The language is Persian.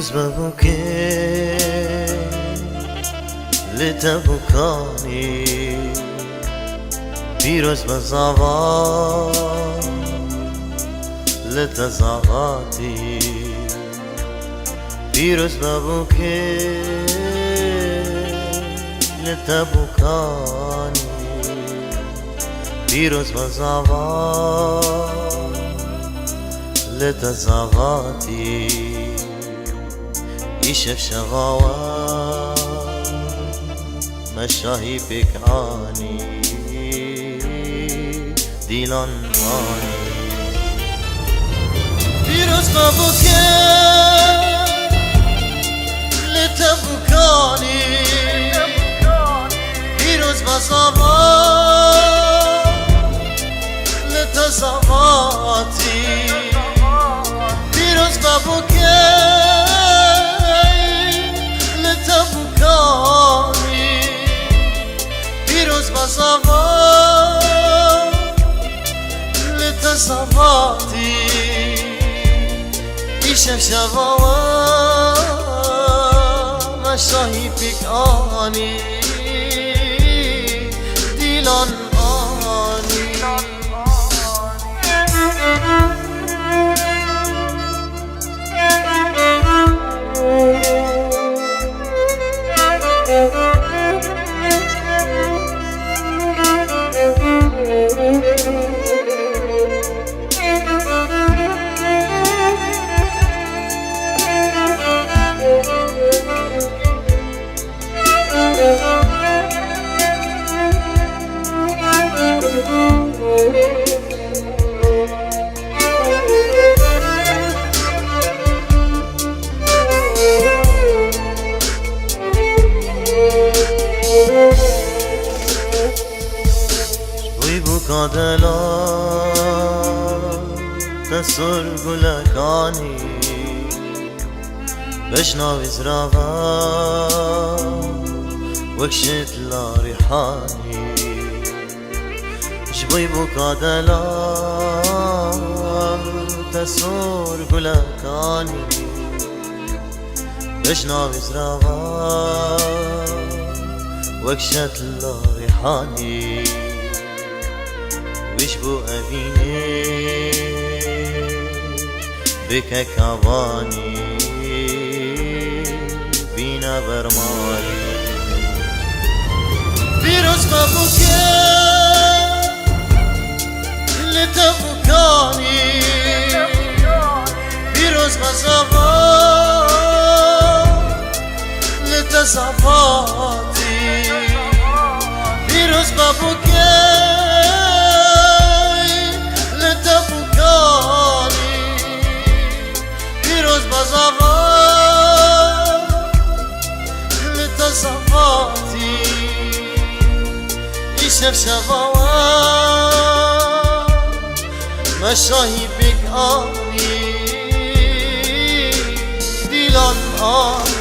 پیروز ببوکه لتبوکانی پیروز بزاوا لتزاواتی پیروز ببوکه لتبوکانی پیروز بزاوا لتزاواتی يشف شغاوة مشاهي بكعاني ديلان ماني پیروز ببوكي لتبوكاني پیروز بزاوا لتزاواتي پیروز ببوكي لتبوكاني پیروز بزاوا لتزاواتي يشف شغاوة مشاهي بكاني ديلان آني قادلا تسر گلکانی بشناوی زراوا وکشت لا ریحانی جبوی بو قادلا تسر گلکانی بشناوی زراوا وکشت لا ریحانی وش بو أبيني بك كواني بينا برمالي پیروز ببوكي لتبوكاني پیروز بزاوا لتزاواتي پیروز ببوكي لتزاواتي يشف شغاوة مشاهي بكاني ديلان آني